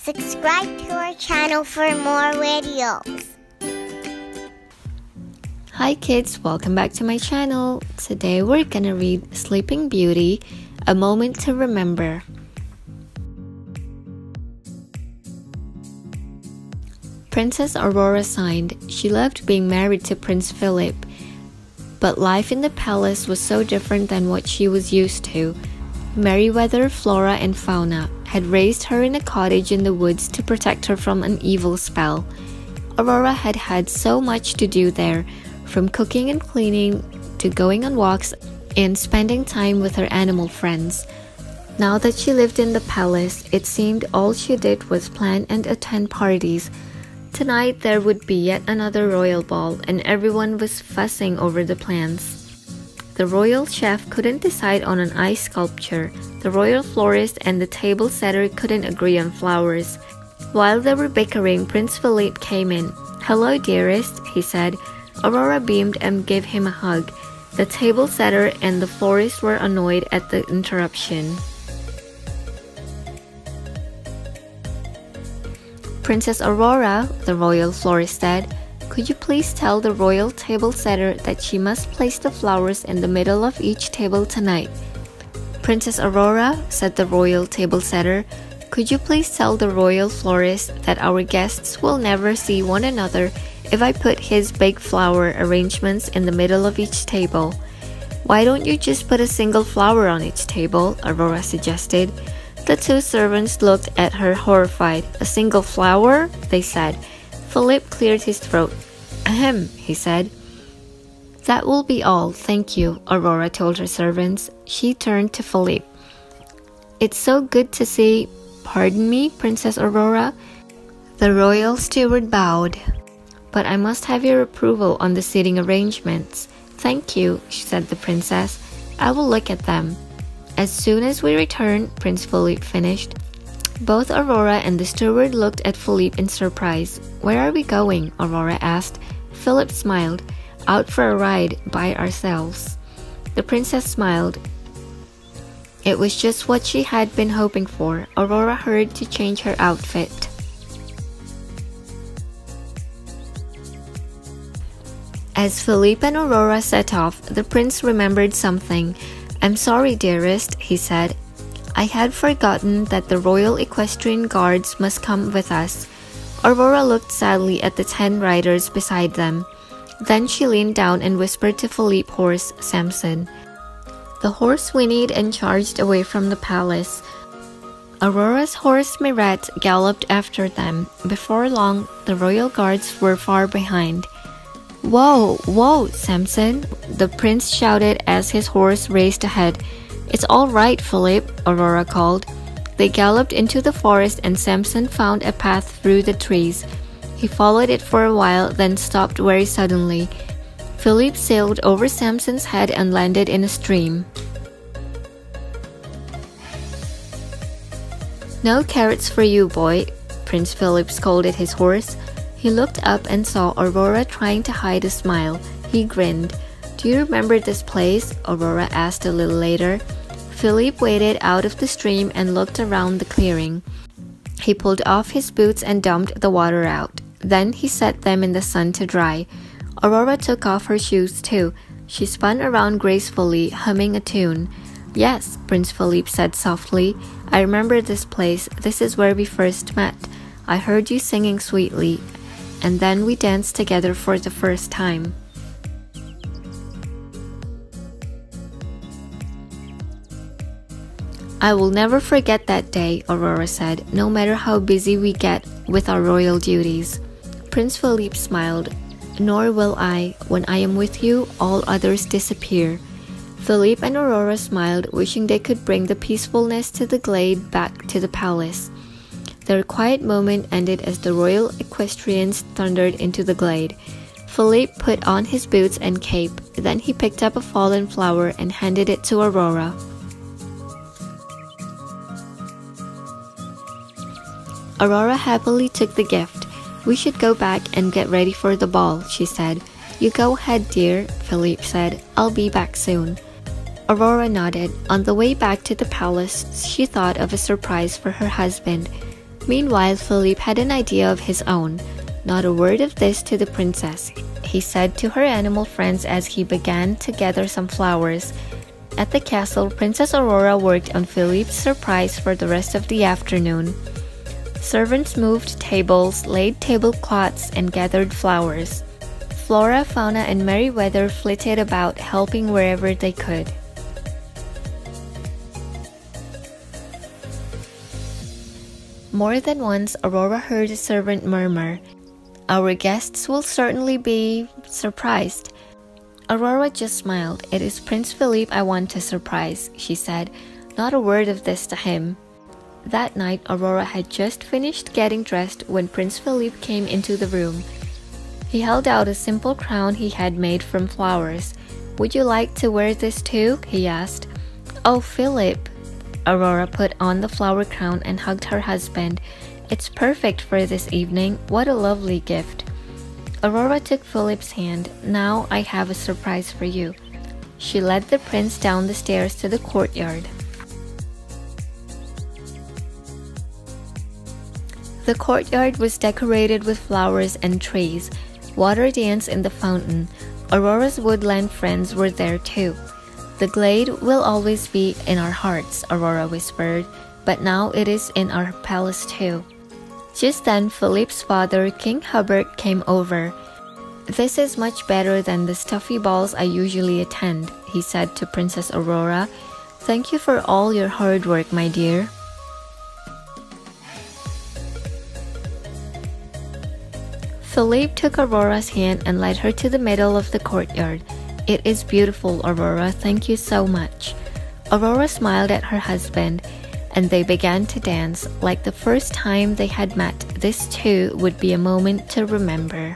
Subscribe to our channel for more videos. Hi kids, welcome back to my channel. Today we're gonna read Sleeping Beauty, A Moment to Remember. Princess Aurora signed. She loved being married to Prince Philip, but life in the palace was so different than what she was used to. Merryweather, flora, and fauna had raised her in a cottage in the woods to protect her from an evil spell. Aurora had had so much to do there, from cooking and cleaning to going on walks and spending time with her animal friends. Now that she lived in the palace, it seemed all she did was plan and attend parties. Tonight there would be yet another royal ball, and everyone was fussing over the plans. The royal chef couldn't decide on an ice sculpture. The royal florist and the table setter couldn't agree on flowers. While they were bickering, Prince Philip came in. "Hello, dearest," he said. Aurora beamed and gave him a hug. The table setter and the florist were annoyed at the interruption. "Princess Aurora," the royal florist said, "could you please tell the royal table setter that she must place the flowers in the middle of each table tonight?" "Princess Aurora," said the royal table setter, "could you please tell the royal florist that our guests will never see one another if I put his big flower arrangements in the middle of each table?" "Why don't you just put a single flower on each table?" Aurora suggested. The two servants looked at her horrified. "A single flower?" they said. Philip cleared his throat. "Ahem," he said. "That will be all, thank you," Aurora told her servants. She turned to Philip. "It's so good to see—" "Pardon me, Princess Aurora?" The royal steward bowed. "But I must have your approval on the seating arrangements." "Thank you," said the princess. "I will look at them." "As soon as we return," Prince Philip finished. Both Aurora and the steward looked at Philip in surprise. "Where are we going?" Aurora asked. Philip smiled. "Out for a ride by ourselves." The princess smiled. It was just what she had been hoping for. Aurora hurried to change her outfit. As Philip and Aurora set off, the prince remembered something. "I'm sorry, dearest," he said. "I had forgotten that the Royal Equestrian Guards must come with us." Aurora looked sadly at the 10 riders beside them. Then she leaned down and whispered to Philip's horse, Samson. The horse whinnied and charged away from the palace. Aurora's horse Mirette galloped after them. Before long, the royal guards were far behind. "Whoa, whoa, Samson!" the prince shouted as his horse raced ahead. "It's all right, Philip," Aurora called. They galloped into the forest and Samson found a path through the trees. He followed it for a while, then stopped very suddenly. Philip sailed over Samson's head and landed in a stream. "No carrots for you, boy," Prince Philip scolded his horse. He looked up and saw Aurora trying to hide a smile. He grinned. "Do you remember this place?" Aurora asked a little later. Philip waded out of the stream and looked around the clearing. He pulled off his boots and dumped the water out. Then he set them in the sun to dry. Aurora took off her shoes too. She spun around gracefully, humming a tune. "Yes," Prince Philip said softly. "I remember this place. This is where we first met. I heard you singing sweetly. And then we danced together for the first time." "I will never forget that day," Aurora said, "no matter how busy we get with our royal duties." Prince Philip smiled. "Nor will I. When I am with you, all others disappear." Philip and Aurora smiled, wishing they could bring the peacefulness to the glade back to the palace. Their quiet moment ended as the royal equestrians thundered into the glade. Philip put on his boots and cape. Then he picked up a fallen flower and handed it to Aurora. Aurora happily took the gift. "We should go back and get ready for the ball," she said. "You go ahead, dear," Philip said. "I'll be back soon." Aurora nodded. On the way back to the palace, she thought of a surprise for her husband. Meanwhile, Philippe had an idea of his own. Not a word of this to the princess, he said to her animal friends as he began to gather some flowers. At the castle, Princess Aurora worked on Philippe's surprise for the rest of the afternoon. Servants moved tables, laid tablecloths, and gathered flowers. Flora, Fauna, and Merryweather flitted about, helping wherever they could. More than once, Aurora heard a servant murmur, "Our guests will certainly be surprised." Aurora just smiled. "It is Prince Philippe I want to surprise," she said. Not a word of this to him. That night, Aurora had just finished getting dressed when Prince Philippe came into the room. He held out a simple crown he had made from flowers. "Would you like to wear this too?" he asked. "Oh, Philippe!" Aurora put on the flower crown and hugged her husband. "It's perfect for this evening. What a lovely gift." Aurora took Philippe's hand. "Now I have a surprise for you." She led the prince down the stairs to the courtyard. The courtyard was decorated with flowers and trees. Water danced in the fountain. Aurora's woodland friends were there too. "The glade will always be in our hearts," Aurora whispered, "but now it is in our palace too." Just then, Philippe's father, King Hubert, came over. "This is much better than the stuffy balls I usually attend," he said to Princess Aurora. "Thank you for all your hard work, my dear." Philippe took Aurora's hand and led her to the middle of the courtyard. "It is beautiful, Aurora. Thank you so much." Aurora smiled at her husband, and they began to dance like the first time they had met. This too would be a moment to remember.